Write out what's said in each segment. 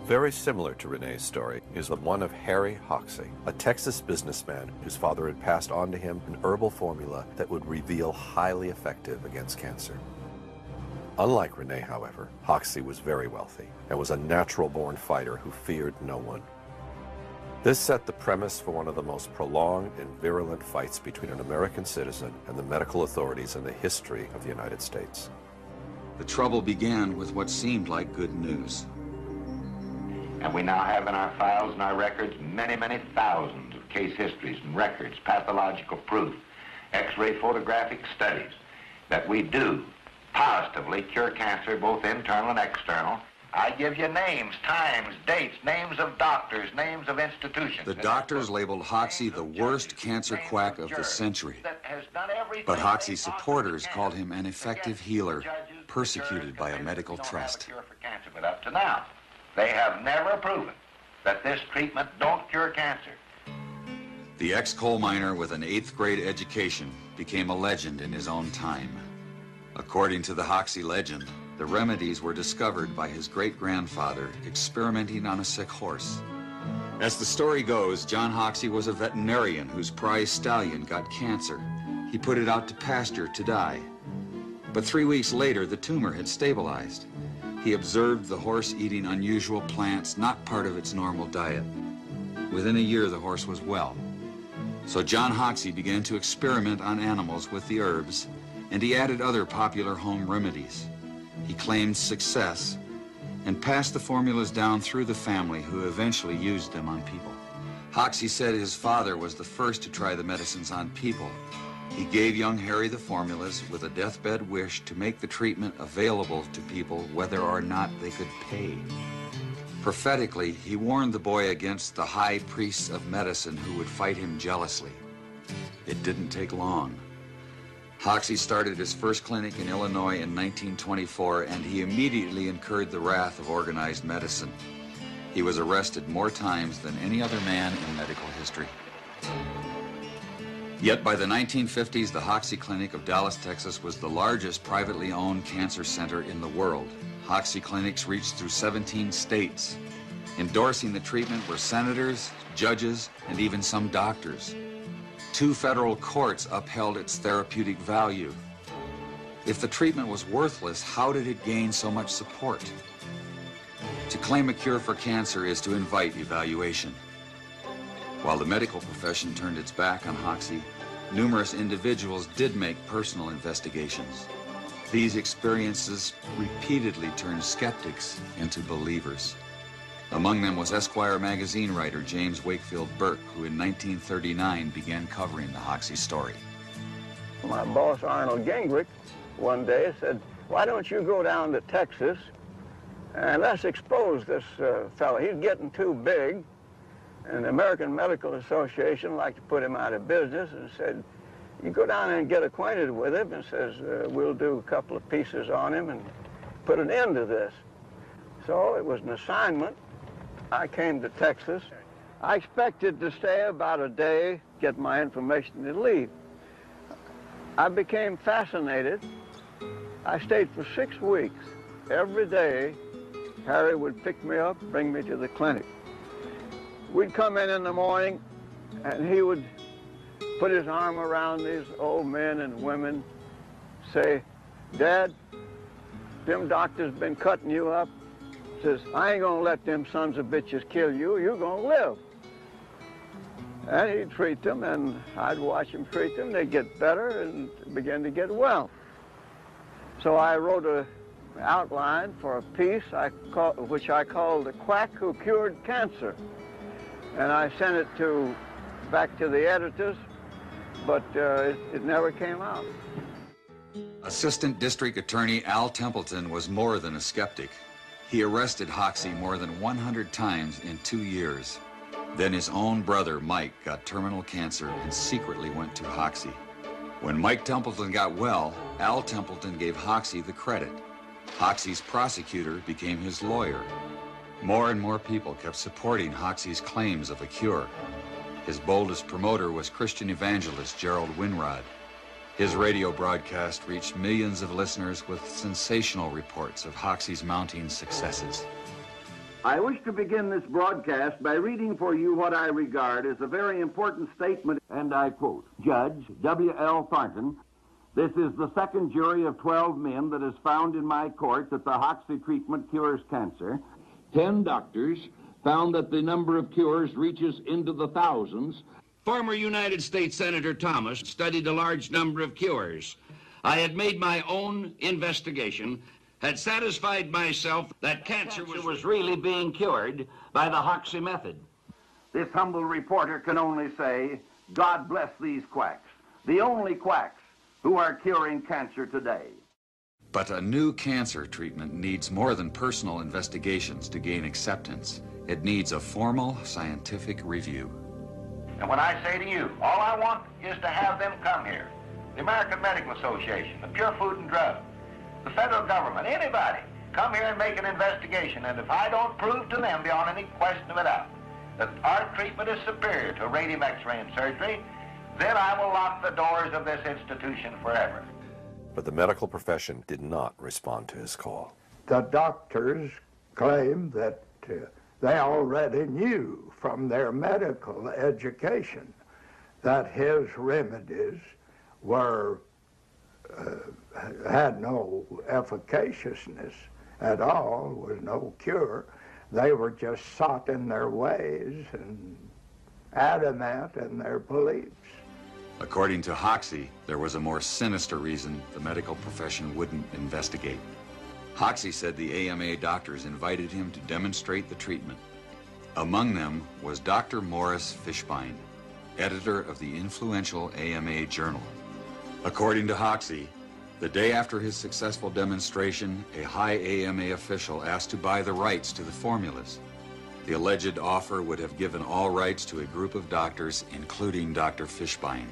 Very similar to Renee's story is the one of Harry Hoxsey, a Texas businessman whose father had passed on to him an herbal formula that would reveal highly effective against cancer. Unlike Renee, however, Hoxsey was very wealthy and was a natural-born fighter who feared no one. This set the premise for one of the most prolonged and virulent fights between an American citizen and the medical authorities in the history of the United States. The trouble began with what seemed like good news. And we now have in our files and our records many, many thousands of case histories and records, pathological proof, X-ray photographic studies that we do positively cure cancer, both internal and external. I give you names, times, dates, names of doctors, names of institutions. The doctors labeled Hoxsey the worst cancer quack of the century. But Hoxsey's supporters called him an effective healer, persecuted by a medical trust. But up to now, they have never proven that this treatment don't cure cancer. The ex-coal miner with an 8th grade education became a legend in his own time. According to the Hoxsey legend, the remedies were discovered by his great-grandfather experimenting on a sick horse. As the story goes, John Hoxsey was a veterinarian whose prize stallion got cancer. He put it out to pasture to die. But 3 weeks later, the tumor had stabilized. He observed the horse eating unusual plants, not part of its normal diet. Within a year, the horse was well. So John Hoxsey began to experiment on animals with the herbs, and he added other popular home remedies. He claimed success and passed the formulas down through the family, who eventually used them on people. Hoxsey said his father was the first to try the medicines on people. He gave young Harry the formulas with a deathbed wish to make the treatment available to people whether or not they could pay. Prophetically, he warned the boy against the high priests of medicine who would fight him jealously. It didn't take long. Hoxsey started his first clinic in Illinois in 1924, and he immediately incurred the wrath of organized medicine. He was arrested more times than any other man in medical history. Yet by the 1950s, the Hoxsey Clinic of Dallas, Texas was the largest privately owned cancer center in the world. Hoxsey clinics reached through 17 states. Endorsing the treatment were senators, judges, and even some doctors. 2 federal courts upheld its therapeutic value. If the treatment was worthless, how did it gain so much support? To claim a cure for cancer is to invite evaluation. While the medical profession turned its back on Hoxsey, numerous individuals did make personal investigations. These experiences repeatedly turned skeptics into believers. Among them was Esquire magazine writer James Wakefield Burke, who in 1939 began covering the Hoxsey story. My boss, Arnold Gingrich, one day said, "Why don't you go down to Texas and let's expose this fellow. He's getting too big." And the American Medical Association liked to put him out of business, and said, "You go down and get acquainted with him," and says, "We'll do a couple of pieces on him and put an end to this." So it was an assignment. I came to Texas. I expected to stay about a day, get my information, and leave. I became fascinated. I stayed for 6 weeks. Every day, Harry would pick me up, bring me to the clinic. We'd come in the morning, and he would put his arm around these old men and women, say, "Dad, them doctors been cutting you up." Says, "I ain't gonna let them sons of bitches kill you. You're gonna live." And he'd treat them, and I'd watch him treat them. They'd get better and begin to get well. So I wrote an outline for a piece which I called "The Quack Who Cured Cancer." And I sent it back to the editors, but it never came out. Assistant District Attorney Al Templeton was more than a skeptic. He arrested Hoxsey more than 100 times in 2 years. Then his own brother, Mike, got terminal cancer and secretly went to Hoxsey. When Mike Templeton got well, Al Templeton gave Hoxsey the credit. Hoxsey's prosecutor became his lawyer. More and more people kept supporting Hoxsey's claims of a cure. His boldest promoter was Christian evangelist Gerald Winrod. His radio broadcast reached millions of listeners with sensational reports of Hoxsey's mounting successes. I wish to begin this broadcast by reading for you what I regard as a very important statement, and I quote, Judge W.L. Thornton, this is the second jury of 12 men that has found in my court that the Hoxsey treatment cures cancer. 10 doctors found that the number of cures reaches into the thousands. Former United States Senator Thomas studied a large number of cures. I had made my own investigation, had satisfied myself that cancer was really being cured by the Hoxsey method. This humble reporter can only say, God bless these quacks, the only quacks who are curing cancer today. But a new cancer treatment needs more than personal investigations to gain acceptance. It needs a formal scientific review. And when I say to you, all I want is to have them come here. The American Medical Association, the Pure Food and Drug, the federal government, anybody, come here and make an investigation. And if I don't prove to them beyond any question of a doubt that our treatment is superior to radium X-ray and surgery, then I will lock the doors of this institution forever. But the medical profession did not respond to his call. The doctors claim that they already knew from their medical education that his remedies were had no efficaciousness at all, was no cure. They were just set in their ways and adamant in their beliefs. According to Hoxsey, there was a more sinister reason the medical profession wouldn't investigate. Hoxsey said the AMA doctors invited him to demonstrate the treatment. Among them was Dr. Morris Fishbein, editor of the influential AMA journal. According to Hoxsey, the day after his successful demonstration, a high AMA official asked to buy the rights to the formulas. The alleged offer would have given all rights to a group of doctors, including Dr. Fishbein.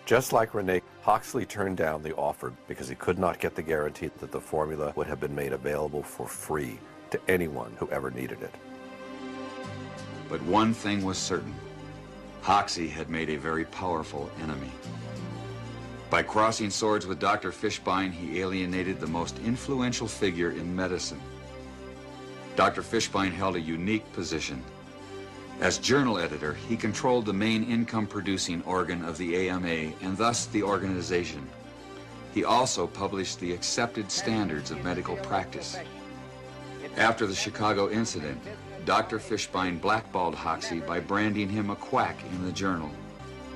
Just like Rene, Hoxsey turned down the offer because he could not get the guarantee that the formula would have been made available for free to anyone who ever needed it. But one thing was certain. Hoxsey had made a very powerful enemy. By crossing swords with Dr. Fishbein, he alienated the most influential figure in medicine. Dr. Fishbein held a unique position. As journal editor, he controlled the main income-producing organ of the AMA and thus the organization. He also published the accepted standards of medical practice. After the Chicago incident, Dr. Fishbein blackballed Hoxsey by branding him a quack in the journal.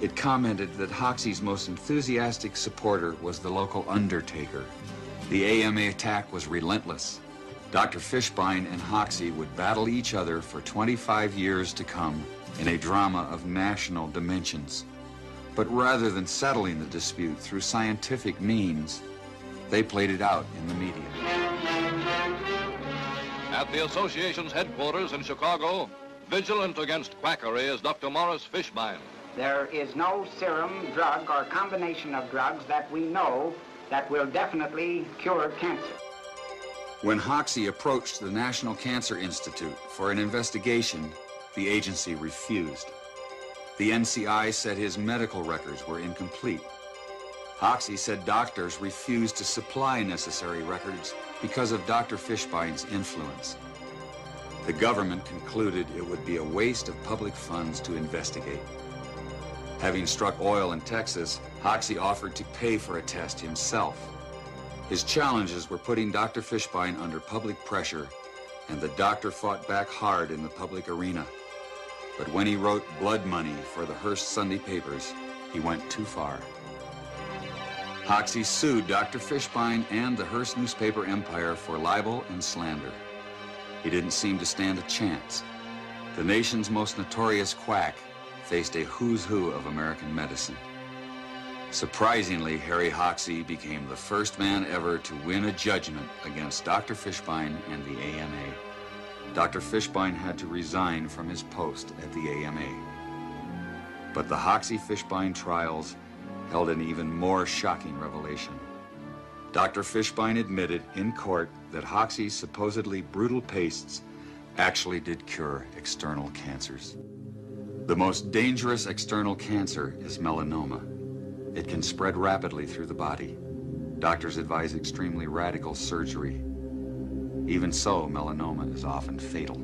It commented that Hoxsey's most enthusiastic supporter was the local undertaker. The AMA attack was relentless. Dr. Fishbein and Hoxsey would battle each other for 25 years to come in a drama of national dimensions. But rather than settling the dispute through scientific means, they played it out in the media. At the association's headquarters in Chicago, vigilant against quackery is Dr. Morris Fishbein. There is no serum, drug, or combination of drugs that we know that will definitely cure cancer. When Hoxsey approached the National Cancer Institute for an investigation, the agency refused. The NCI said his medical records were incomplete. Hoxsey said doctors refused to supply necessary records because of Dr. Fishbein's influence. The government concluded it would be a waste of public funds to investigate. Having struck oil in Texas, Hoxsey offered to pay for a test himself. His challenges were putting Dr. Fishbein under public pressure, and the doctor fought back hard in the public arena. But when he wrote blood money for the Hearst Sunday papers, he went too far. Hoxsey sued Dr. Fishbein and the Hearst newspaper empire for libel and slander. He didn't seem to stand a chance. The nation's most notorious quack faced a who's who of American medicine. Surprisingly, Harry Hoxsey became the first man ever to win a judgment against Dr. Fishbein and the AMA. Dr. Fishbein had to resign from his post at the AMA. But the Hoxsey-Fishbein trials held an even more shocking revelation. Dr. Fishbein admitted in court that Hoxsey's supposedly brutal pastes actually did cure external cancers. The most dangerous external cancer is melanoma. It can spread rapidly through the body. Doctors advise extremely radical surgery. Even so, melanoma is often fatal.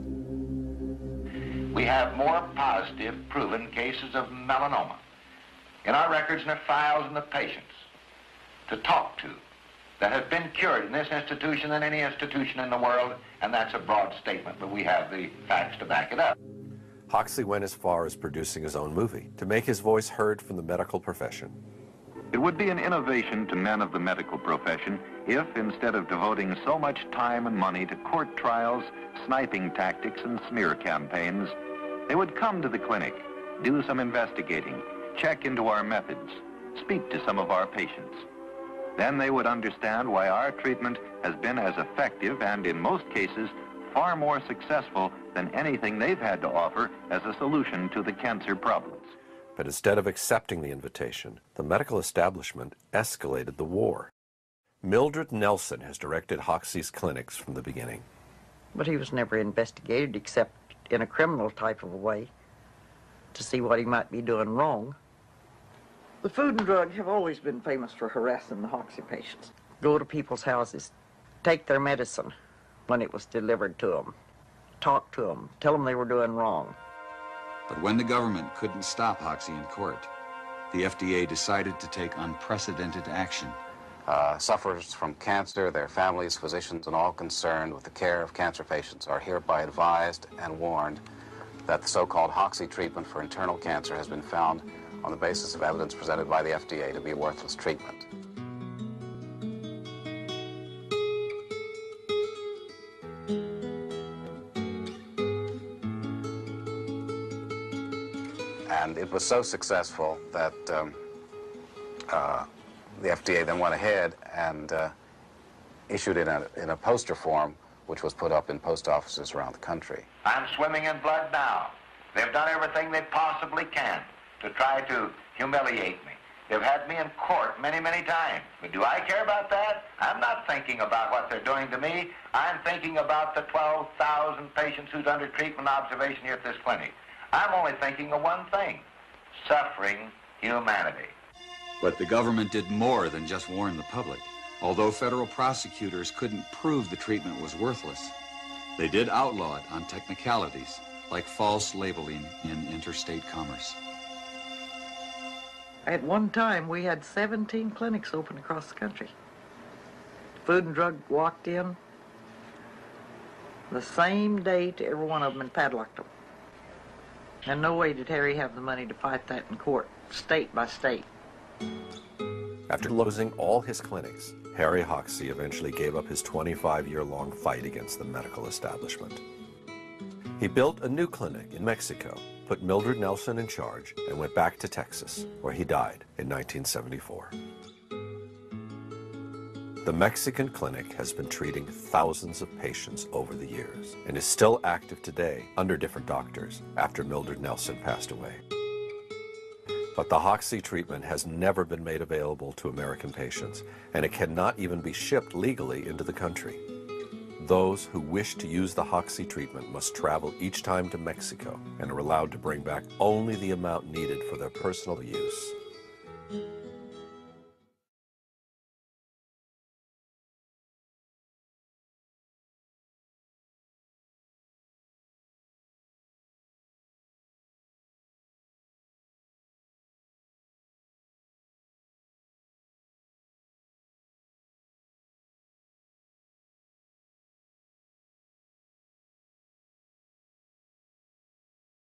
We have more positive proven cases of melanoma in our records and our files and the patients to talk to that have been cured in this institution than any institution in the world, and that's a broad statement, but we have the facts to back it up. Hoxsey went as far as producing his own movie to make his voice heard from the medical profession. It would be an innovation to men of the medical profession if, instead of devoting so much time and money to court trials, sniping tactics, and smear campaigns, they would come to the clinic, do some investigating, check into our methods, speak to some of our patients. Then they would understand why our treatment has been as effective and, in most cases, far more successful than anything they've had to offer as a solution to the cancer problems. But instead of accepting the invitation, the medical establishment escalated the war. Mildred Nelson has directed Hoxsey's clinics from the beginning. But he was never investigated except in a criminal type of a way to see what he might be doing wrong. The Food and Drug have always been famous for harassing the Hoxsey patients. Go to people's houses, take their medicine when it was delivered to them, talk to them, tell them they were doing wrong. But when the government couldn't stop Hoxsey in court, the FDA decided to take unprecedented action. Sufferers from cancer, their families, physicians, and all concerned with the care of cancer patients are hereby advised and warned that the so-called Hoxsey treatment for internal cancer has been found on the basis of evidence presented by the FDA to be a worthless treatment. And it was so successful that the FDA then went ahead and issued it in a poster form, which was put up in post offices around the country. I'm swimming in blood now. They've done everything they possibly can to try to humiliate me. They've had me in court many, many times. But do I care about that? I'm not thinking about what they're doing to me. I'm thinking about the 12,000 patients who's under treatment observation here at this clinic. I'm only thinking of one thing: suffering humanity. But the government did more than just warn the public. Although federal prosecutors couldn't prove the treatment was worthless, they did outlaw it on technicalities like false labeling in interstate commerce. At one time, we had 17 clinics open across the country. Food and Drug walked in the same day to every one of them and padlocked them. And no way did Harry have the money to fight that in court, state by state. After closing all his clinics, Harry Hoxsey eventually gave up his 25-year-long fight against the medical establishment. He built a new clinic in Mexico, put Mildred Nelson in charge, and went back to Texas, where he died in 1974. The Mexican clinic has been treating thousands of patients over the years and is still active today under different doctors after Mildred Nelson passed away. But the Hoxsey treatment has never been made available to American patients, and it cannot even be shipped legally into the country. Those who wish to use the Hoxsey treatment must travel each time to Mexico and are allowed to bring back only the amount needed for their personal use.